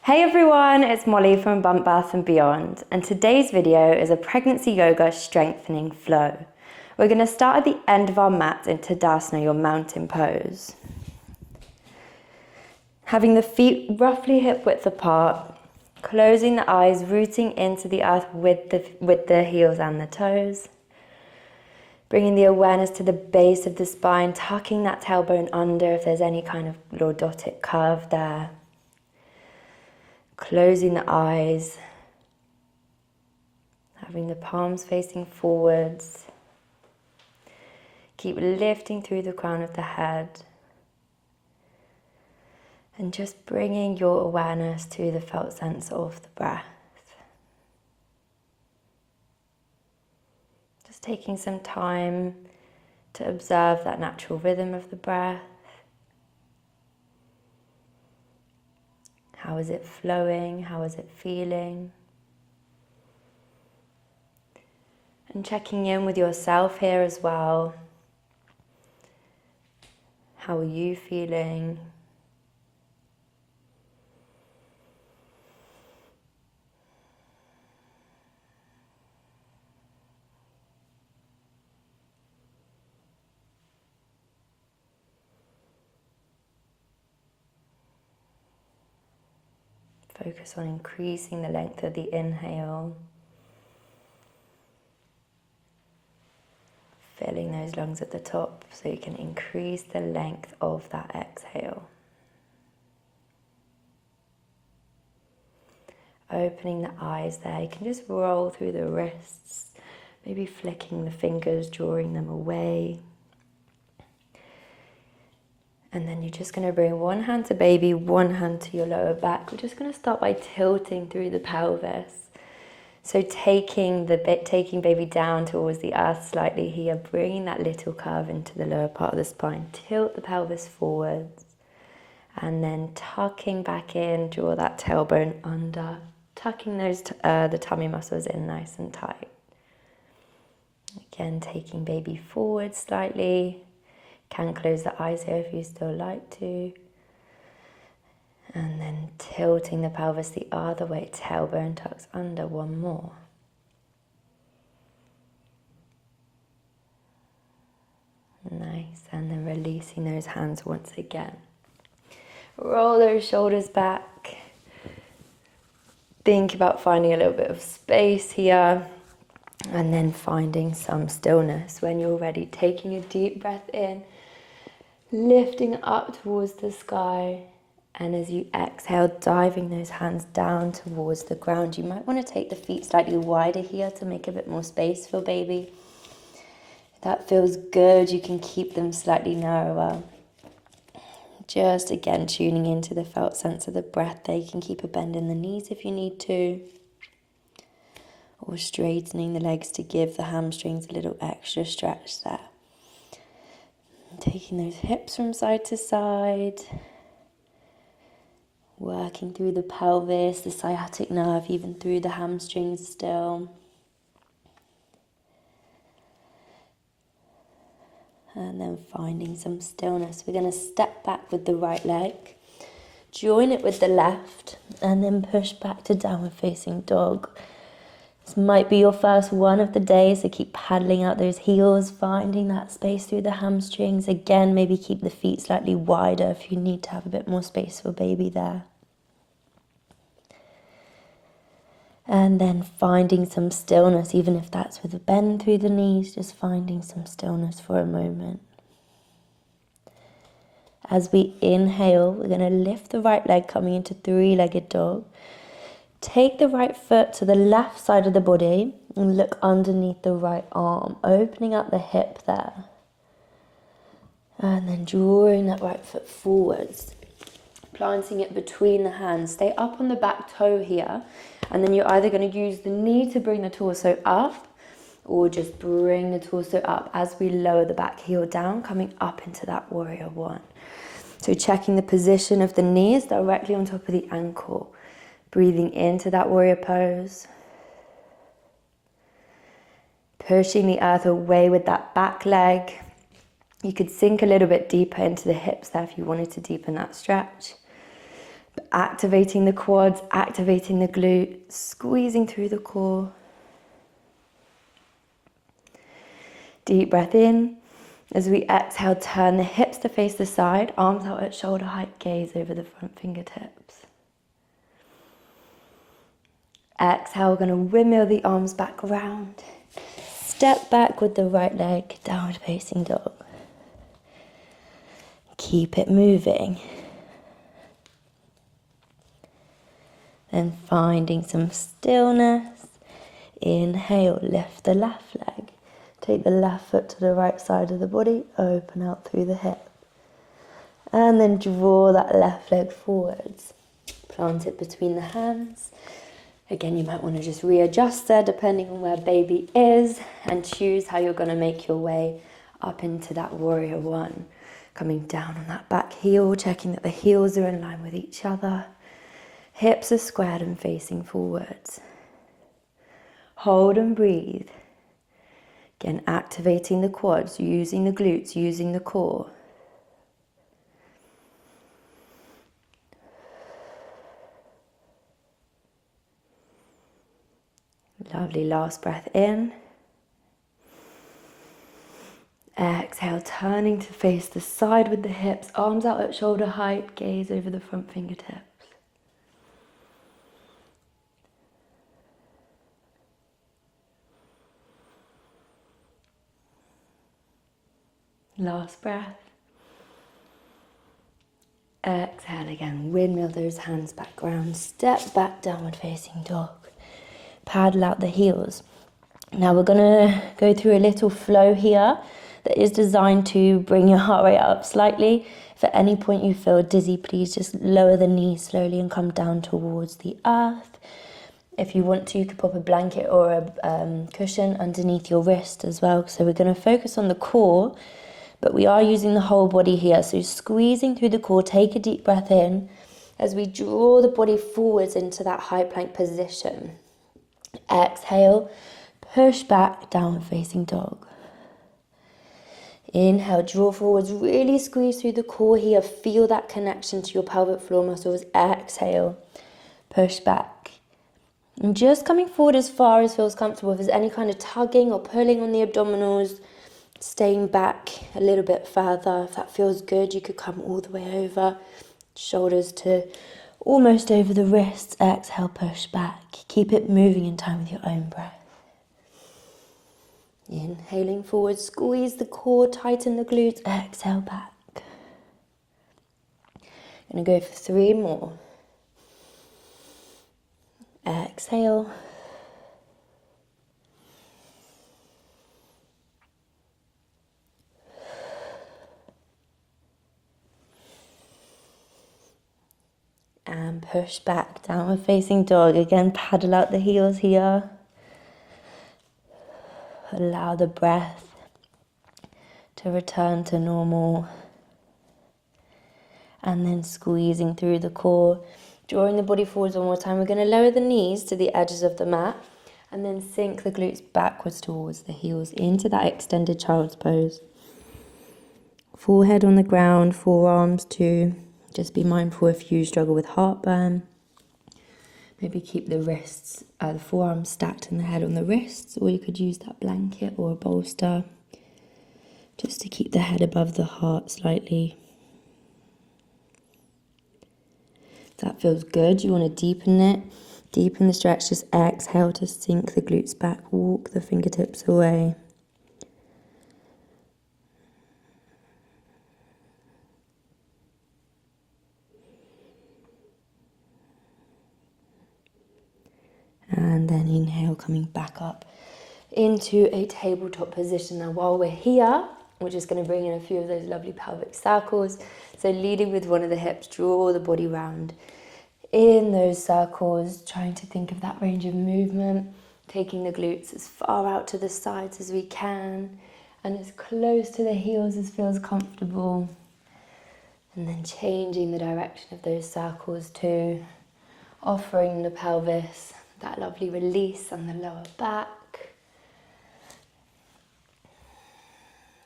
Hey everyone, it's Molly from Bump Bath and Beyond, and today's video is a pregnancy yoga strengthening flow. We're going to start at the end of our mat in Tadasana, your mountain pose. Having the feet roughly hip width apart, closing the eyes, rooting into the earth with the heels and the toes. Bringing the awareness to the base of the spine, tucking that tailbone under if there's any kind of lordotic curve there. Closing the eyes, having the palms facing forwards. Keep lifting through the crown of the head. And just bringing your awareness to the felt sense of the breath. Just taking some time to observe that natural rhythm of the breath. How is it flowing? How is it feeling? And checking in with yourself here as well. How are you feeling? Focus on increasing the length of the inhale. Filling those lungs at the top so you can increase the length of that exhale. Opening the eyes there, you can just roll through the wrists, maybe flicking the fingers, drawing them away. And then you're just going to bring one hand to baby, one hand to your lower back. We're just going to start by tilting through the pelvis. So taking baby down towards the earth slightly here, bringing that little curve into the lower part of the spine. Tilt the pelvis forwards. And then tucking back in, draw that tailbone under. Tucking those the tummy muscles in nice and tight. Again, taking baby forward slightly. Can close the eyes here if you still like to. And then tilting the pelvis the other way, tailbone tucks under, one more. Nice, and then releasing those hands once again. Roll those shoulders back. Think about finding a little bit of space here. And then finding some stillness when you're ready. Taking a deep breath in. Lifting up towards the sky, and as you exhale, diving those hands down towards the ground. You might want to take the feet slightly wider here to make a bit more space for baby. If that feels good, you can keep them slightly narrower. Just again tuning into the felt sense of the breath there. You can keep a bend in the knees if you need to, or straightening the legs to give the hamstrings a little extra stretch there. Taking those hips from side to side, working through the pelvis, the sciatic nerve, even through the hamstrings still. And then finding some stillness. We're going to step back with the right leg, join it with the left, and then push back to downward facing dog. This might be your first one of the day, so keep paddling out those heels, finding that space through the hamstrings. Again, maybe keep the feet slightly wider if you need to have a bit more space for baby there. And then finding some stillness, even if that's with a bend through the knees, just finding some stillness for a moment. As we inhale, we're going to lift the right leg, coming into three-legged dog. Take the right foot to the left side of the body and look underneath the right arm, opening up the hip there. And then drawing that right foot forwards, planting it between the hands. Stay up on the back toe here, and then you're either going to use the knee to bring the torso up, or just bring the torso up as we lower the back heel down, coming up into that warrior one. So checking the position of the knees directly on top of the ankle. Breathing into that warrior pose. Pushing the earth away with that back leg. You could sink a little bit deeper into the hips there if you wanted to deepen that stretch. Activating the quads, activating the glutes, squeezing through the core. Deep breath in. As we exhale, turn the hips to face the side, arms out at shoulder height, gaze over the front fingertips. Exhale, we're going to windmill the arms back around. Step back with the right leg, downward facing dog. Keep it moving. Then finding some stillness. Inhale, lift the left leg. Take the left foot to the right side of the body, open out through the hip. And then draw that left leg forwards. Plant it between the hands. Again, you might want to just readjust there depending on where baby is and choose how you're going to make your way up into that warrior one. Coming down on that back heel, checking that the heels are in line with each other. Hips are squared and facing forwards. Hold and breathe. Again, activating the quads, using the glutes, using the core. Lovely, last breath in. Exhale, turning to face the side with the hips, arms out at shoulder height, gaze over the front fingertips. Last breath. Exhale again, windmill those hands back round, step back, downward facing dog. Paddle out the heels. Now we're going to go through a little flow here that is designed to bring your heart rate up slightly. If at any point you feel dizzy, please just lower the knees slowly and come down towards the earth. If you want to, you could pop a blanket or a cushion underneath your wrist as well. So we're going to focus on the core, but we are using the whole body here. So squeezing through the core, take a deep breath in as we draw the body forwards into that high plank position. Exhale, push back, downward facing dog. Inhale, draw forwards, really squeeze through the core here. Feel that connection to your pelvic floor muscles. Exhale, push back. And just coming forward as far as feels comfortable. If there's any kind of tugging or pulling on the abdominals, staying back a little bit further. If that feels good, you could come all the way over. Shoulders to almost over the wrists. Exhale, push back. Keep it moving in time with your own breath. Inhaling forward, squeeze the core, tighten the glutes. Exhale back. Gonna go for 3 more. Exhale. And push back, downward facing dog. Again, paddle out the heels here. Allow the breath to return to normal. And then squeezing through the core, drawing the body forwards one more time. We're going to lower the knees to the edges of the mat and then sink the glutes backwards towards the heels into that extended child's pose. Forehead on the ground, forearms too. Just be mindful if you struggle with heartburn. Maybe keep the wrists, the forearms stacked and the head on the wrists, or you could use that blanket or a bolster just to keep the head above the heart slightly. If that feels good, you want to deepen it. Deepen the stretch, just exhale to sink the glutes back, walk the fingertips away. And then inhale, coming back up into a tabletop position. Now while we're here, we're just going to bring in a few of those lovely pelvic circles. So leading with one of the hips, draw the body round in those circles, trying to think of that range of movement, taking the glutes as far out to the sides as we can and as close to the heels as feels comfortable. And then changing the direction of those circles too, offering the pelvis that lovely release on the lower back.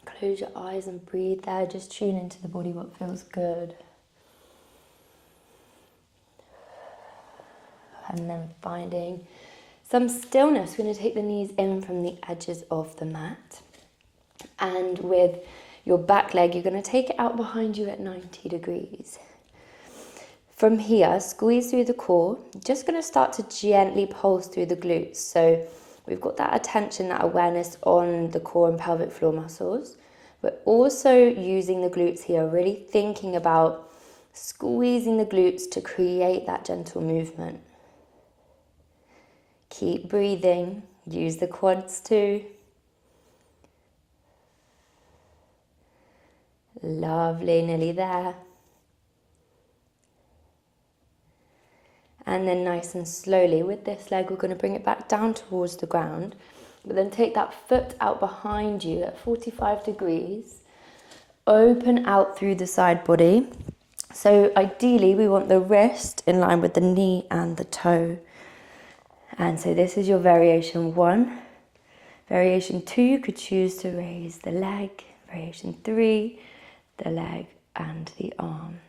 Close your eyes and breathe there. Just tune into the body, what feels good. And then finding some stillness. We're going to take the knees in from the edges of the mat. And with your back leg, you're going to take it out behind you at 90 degrees. From here, squeeze through the core. Just going to start to gently pulse through the glutes. So we've got that attention, that awareness on the core and pelvic floor muscles. We're also using the glutes here, really thinking about squeezing the glutes to create that gentle movement. Keep breathing. Use the quads too. Lovely, nearly there. And then nice and slowly with this leg, we're going to bring it back down towards the ground. But then take that foot out behind you at 45 degrees. Open out through the side body. So ideally, we want the wrist in line with the knee and the toe. And so this is your variation 1. Variation 2, you could choose to raise the leg. Variation 3, the leg and the arm.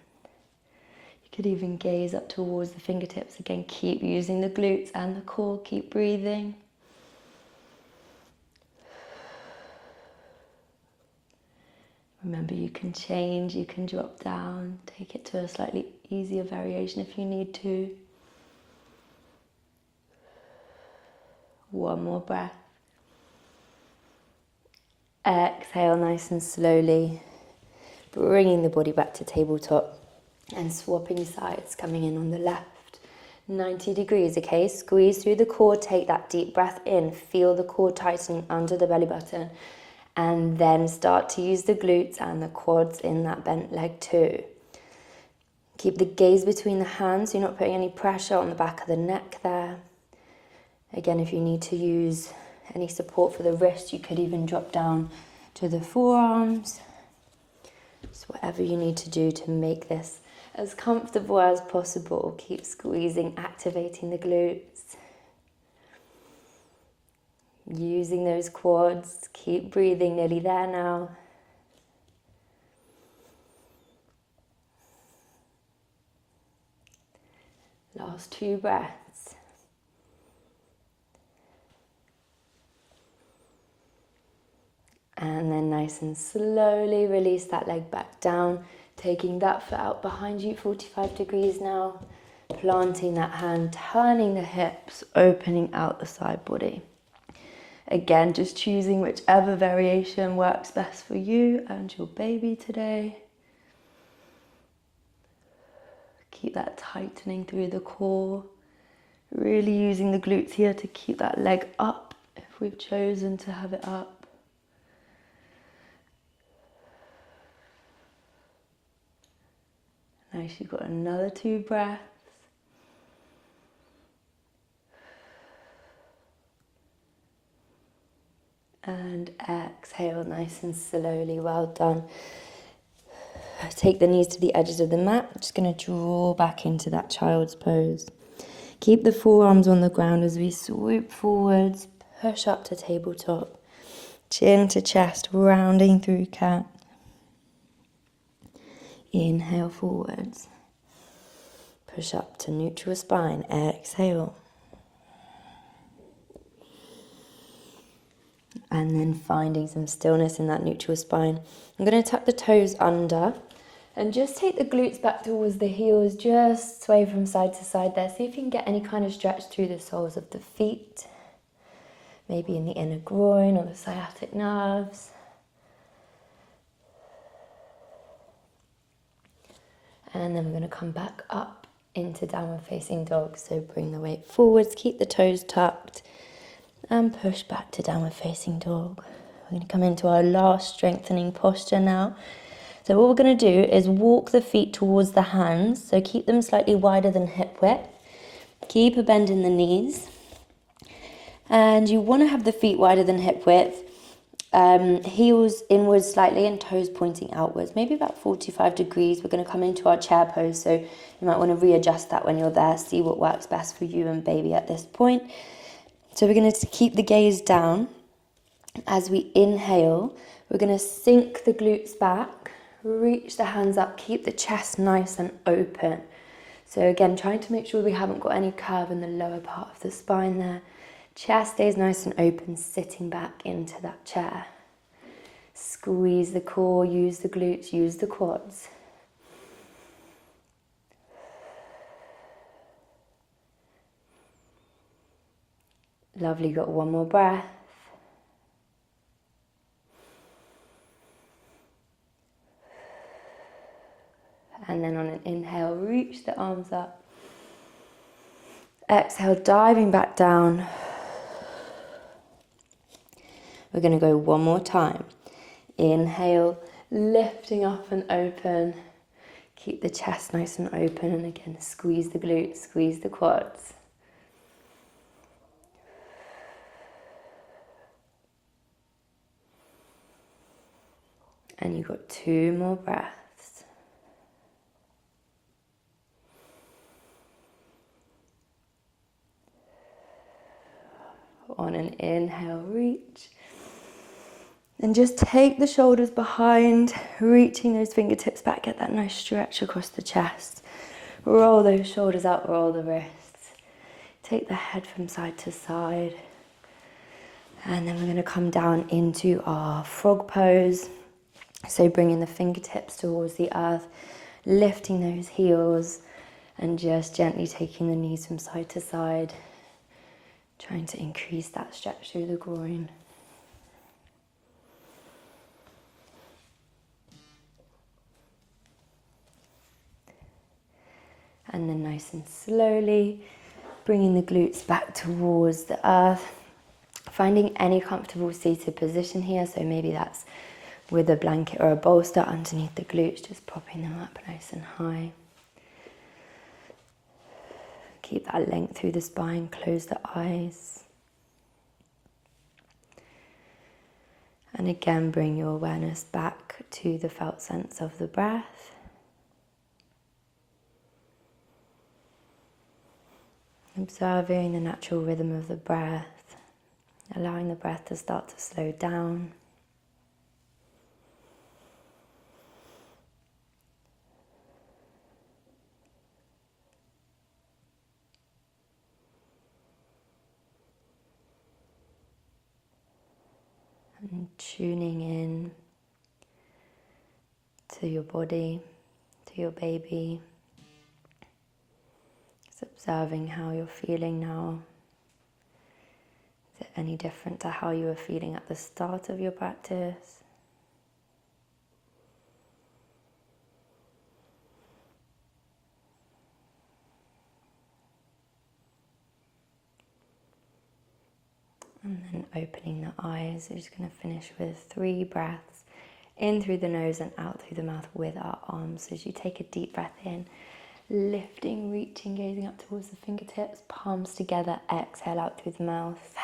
You could even gaze up towards the fingertips. Again, keep using the glutes and the core. Keep breathing. Remember, you can change, you can drop down, take it to a slightly easier variation if you need to. One more breath. Exhale nice and slowly, bringing the body back to tabletop and swapping sides, coming in on the left. 90 degrees, okay? Squeeze through the core, take that deep breath in, feel the core tightening under the belly button, and then start to use the glutes and the quads in that bent leg too. Keep the gaze between the hands, you're not putting any pressure on the back of the neck there. Again, if you need to use any support for the wrist, you could even drop down to the forearms. Just whatever you need to do to make this as comfortable as possible. Keep squeezing, activating the glutes. Using those quads. Keep breathing, nearly there now. Last 2 breaths. And then nice and slowly release that leg back down, taking that foot out behind you, 45 degrees now, planting that hand, turning the hips, opening out the side body. Again, just choosing whichever variation works best for you and your baby today. Keep that tightening through the core, really using the glutes here to keep that leg up if we've chosen to have it up. Nice, you've got another 2 breaths. And exhale nice and slowly, well done. Take the knees to the edges of the mat. I'm just going to draw back into that child's pose. Keep the forearms on the ground as we swoop forwards, push up to tabletop. Chin to chest, rounding through cat. Inhale forwards. Push up to neutral spine. Exhale. And then finding some stillness in that neutral spine. I'm going to tuck the toes under and just take the glutes back towards the heels. Just sway from side to side there. See if you can get any kind of stretch through the soles of the feet. Maybe in the inner groin or the sciatic nerves. And then we're going to come back up into downward facing dog. So bring the weight forwards, keep the toes tucked, and push back to downward facing dog. We're going to come into our last strengthening posture now. So what we're going to do is walk the feet towards the hands. So keep them slightly wider than hip width. Keep a bend in the knees. And you want to have the feet wider than hip width. Heels inwards slightly and toes pointing outwards, maybe about 45 degrees. We're going to come into our chair pose, so you might want to readjust that when you're there, see what works best for you and baby at this point. So we're going to keep the gaze down. As we inhale, we're going to sink the glutes back, reach the hands up, keep the chest nice and open. So again, trying to make sure we haven't got any curve in the lower part of the spine there. Chest stays nice and open, sitting back into that chair. Squeeze the core, use the glutes, use the quads. Lovely, got one more breath. And then on an inhale, reach the arms up. Exhale, diving back down. We're going to go one more time. Inhale, lifting up and open. Keep the chest nice and open, and again, squeeze the glutes, squeeze the quads. And you've got 2 more breaths. On an inhale, reach. And just take the shoulders behind, reaching those fingertips back, get that nice stretch across the chest. Roll those shoulders out, roll the wrists. Take the head from side to side. And then we're going to come down into our frog pose. So bringing the fingertips towards the earth, lifting those heels, and just gently taking the knees from side to side, trying to increase that stretch through the groin. And then nice and slowly, bringing the glutes back towards the earth, finding any comfortable seated position here. So maybe that's with a blanket or a bolster underneath the glutes, just popping them up nice and high. Keep that length through the spine, close the eyes. And again, bring your awareness back to the felt sense of the breath. Observing the natural rhythm of the breath, allowing the breath to start to slow down. And tuning in to your body, to your baby. Just observing how you're feeling now. Is it any different to how you were feeling at the start of your practice? And then opening the eyes, we're just going to finish with 3 breaths. In through the nose and out through the mouth with our arms. So as you take a deep breath in, lifting, reaching, gazing up towards the fingertips, palms together, exhale out through the mouth.